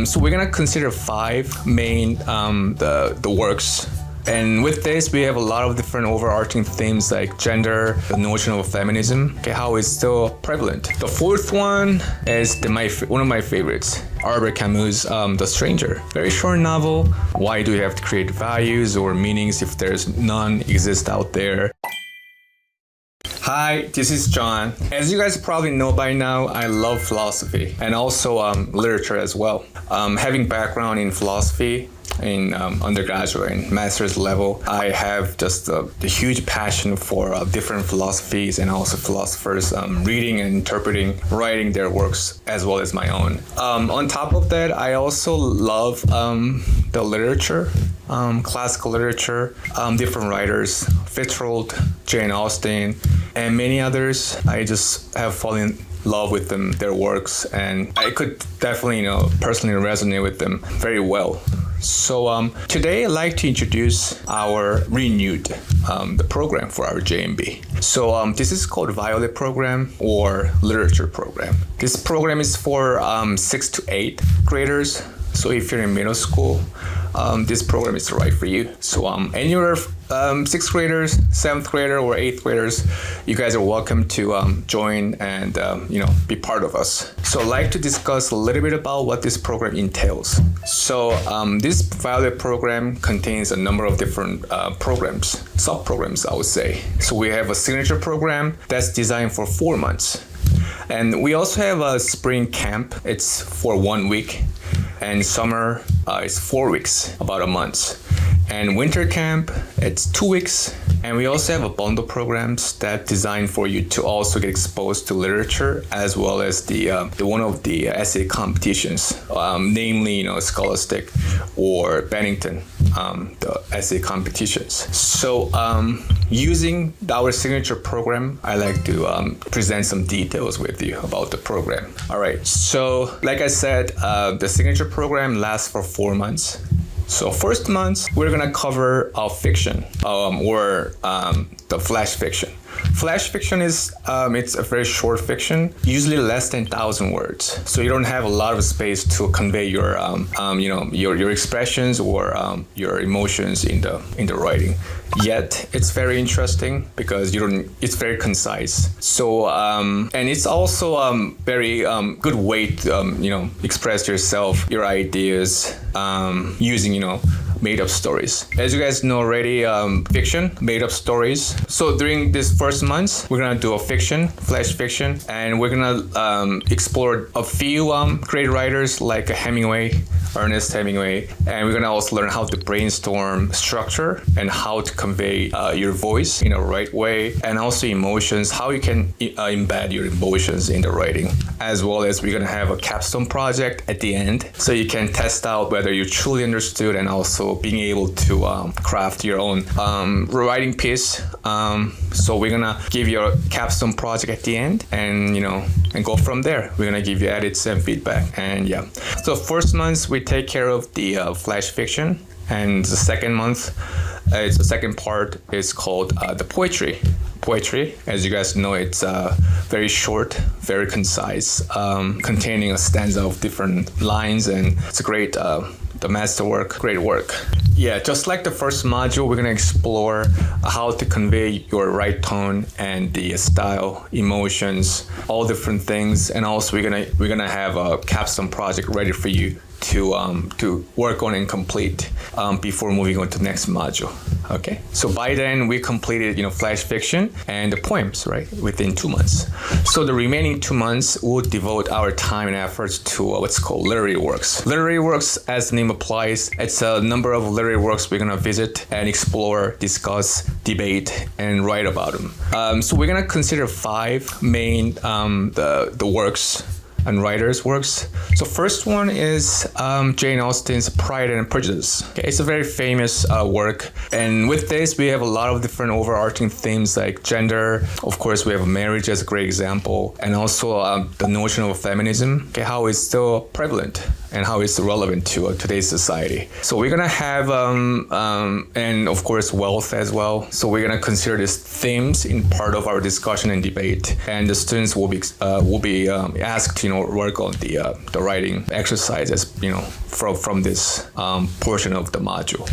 So we're gonna consider five main the works. And with this, we have a lot of different overarching themes like gender, the notion of feminism, okay, how it's still prevalent. The fourth one is one of my favorites, Albert Camus' The Stranger. Very short novel. Why do we have to create values or meanings if there's none exist out there? Hi, this is John. As you guys probably know by now, I love philosophy and also literature as well. Having background in philosophy in undergraduate and master's level, I have just the huge passion for different philosophies and also philosophers reading and interpreting, writing their works as well as my own. On top of that, I also love the literature, classical literature, different writers, Fitzgerald, Jane Austen, and many others. I just have fallen in love with them, their works, and I could definitely, personally resonate with them very well. So today I'd like to introduce our renewed the program for our JMB. So this is called Violet Program or Literature Program. This program is for 6th to 8th graders. So if you're in middle school, this program is right for you. So anywhere 6th graders, 7th grader, or 8th graders, you guys are welcome to join and be part of us. So I'd like to discuss a little bit about what this program entails. So this Violet program contains a number of different programs, sub-programs, I would say. So we have a signature program that's designed for 4 months. And we also have a spring camp. It's for 1 week. And summer is 4 weeks, about a month. And winter camp, it's 2 weeks. And we also have a bundle programs that designed for you to also get exposed to literature as well as the one of the essay competitions, namely, Scholastic or Bennington, the essay competitions. So using our signature program, I like to present some details with you about the program. All right, so like I said, the signature program lasts for 4 months. So first month, we're gonna cover fiction or the flash fiction. Flash fiction is it's a very short fiction, usually less than 1,000 words. So you don't have a lot of space to convey your your expressions or your emotions in the writing. Yet it's very interesting because it's very concise. So and it's also very good way to express yourself, your ideas using made up stories. As you guys know already, fiction, made up stories. So during this first month, we're gonna do a fiction, flash fiction, and we're gonna explore a few great writers like Hemingway, Ernest Hemingway, and we're gonna also learn how to brainstorm structure and how to convey your voice in the right way, and also emotions, how you can embed your emotions in the writing, as well as we're gonna have a capstone project at the end, so you can test out whether you truly understood and also being able to craft your own writing piece. So we're gonna give you a capstone project at the end, and and go from there. We're gonna give you edits and feedback, and yeah. So first month we take care of the flash fiction, and the second month, the second part is called the poetry. Poetry, as you guys know, it's very short, very concise, containing a stanza of different lines, and it's a great, the masterwork, great work. Yeah, just like the first module, we're gonna explore how to convey your right tone and the style, emotions, all different things, and also we're gonna have a capstone project ready for you to work on and complete before moving on to the next module. Okay, so by then we completed flash fiction and the poems, right, within 2 months. So the remaining 2 months we'll devote our time and efforts to what's called literary works. Literary works, as the name applies, it's a number of literary works we're gonna visit and explore, discuss, debate, and write about them. So we're gonna consider 5 main the works and writers' works. So first one is Jane Austen's Pride and Prejudice. Okay, it's a very famous work, and with this we have a lot of different overarching themes like gender. Of course, we have marriage as a great example, and also the notion of feminism. Okay, how it's still prevalent and how it's relevant to today's society. So we're gonna have and of course wealth as well. So we're gonna consider these themes in part of our discussion and debate, and the students will be asked work on the writing exercises, from this portion of the module.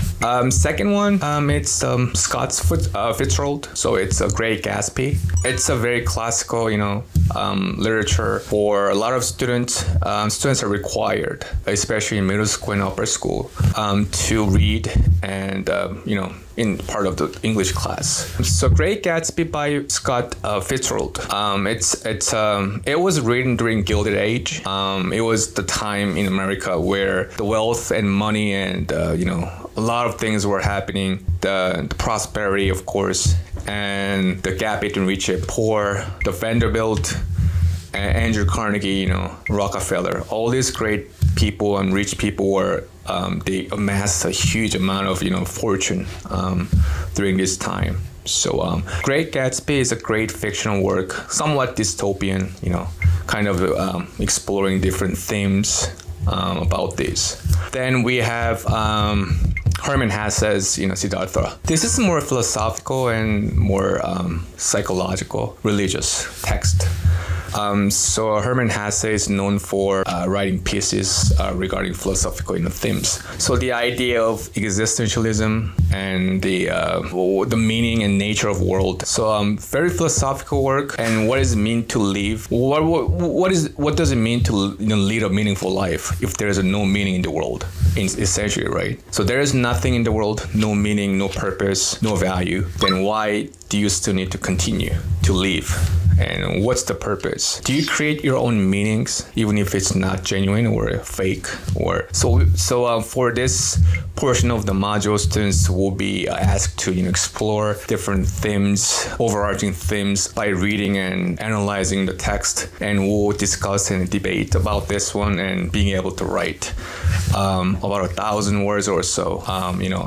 Second one, it's Scott Fitzgerald. So it's a Great Gatsby. It's a very classical, literature for a lot of students. Students are required, especially in middle school and upper school, to read and, in part of the English class. So Great Gatsby by Scott Fitzgerald. It was written during Gilded Age. It was the time in America where the wealth and money and a lot of things were happening. The prosperity, of course, and the gap between rich and poor. The Vanderbilt, Andrew Carnegie, Rockefeller. All these great people and rich people were they amassed a huge amount of fortune during this time. So Great Gatsby is a great fictional work, somewhat dystopian, kind of exploring different themes about this. Then we have Hermann Hesse's Siddhartha. This is more philosophical and more psychological, religious text. So Hermann Hesse is known for writing pieces regarding philosophical themes. So the idea of existentialism and the meaning and nature of world. So very philosophical work. And what does it mean to live? What does it mean to lead a meaningful life if there is no meaning in the world? Essentially, right? So there is nothing in the world, no meaning, no purpose, no value. Then why do you still need to continue to live? And what's the purpose? Do you create your own meanings, even if it's not genuine or fake? Or so for this portion of the module, students will be asked to explore different themes, overarching themes, by reading and analyzing the text, and we'll discuss and debate about this one and being able to write about 1,000 words or so,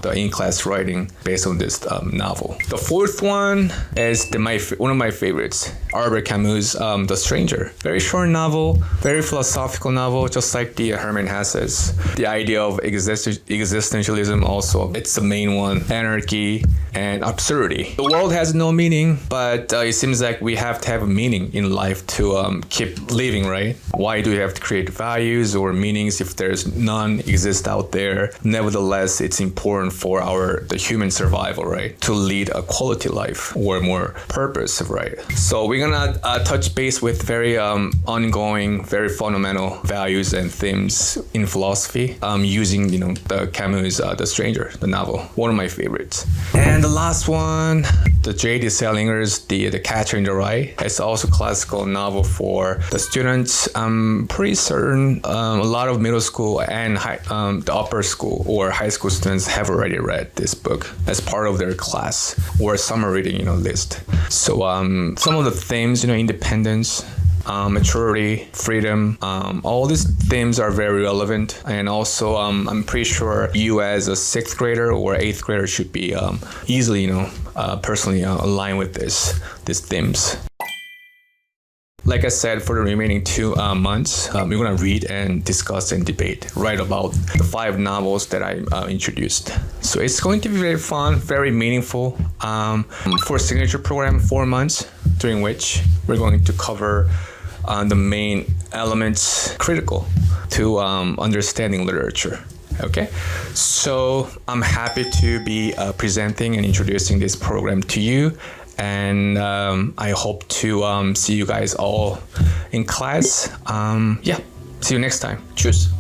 the in-class writing based on this novel. The fourth one is one of my favorites, Albert Camus' The Stranger. Very short novel, very philosophical novel, just like the Hermann Hesse's. The idea of existentialism also, it's the main one. Anarchy and absurdity. The world has no meaning, but it seems like we have to have a meaning in life to keep living, right? Why do we have to create values or meanings if there's none exist out there? Nevertheless, it's important for the human survival, right? To lead a quality life or more purpose, right? So we're gonna touch base with very ongoing, very fundamental values and themes in philosophy, using the Camus' The Stranger, the novel, one of my favorites. And the last one, the J.D. Salinger's The Catcher in the Rye. It's also a classical novel for the students. I'm pretty certain a lot of middle school and the upper school or high school students have already read this book as part of their class or summer reading list. So some of the themes, independence, maturity, freedom, all these themes are very relevant. And also, I'm pretty sure you as a 6th grader or 8th grader should be easily, personally aligned with these themes. Like I said, for the remaining 2 months, we're going to read and discuss and write about the 5 novels that I introduced. So it's going to be very fun, very meaningful. For a signature program, 4 months, during which we're going to cover the main elements critical to understanding literature. Okay, so I'm happy to be presenting and introducing this program to you. And I hope to see you guys all in class. See you next time. Cheers.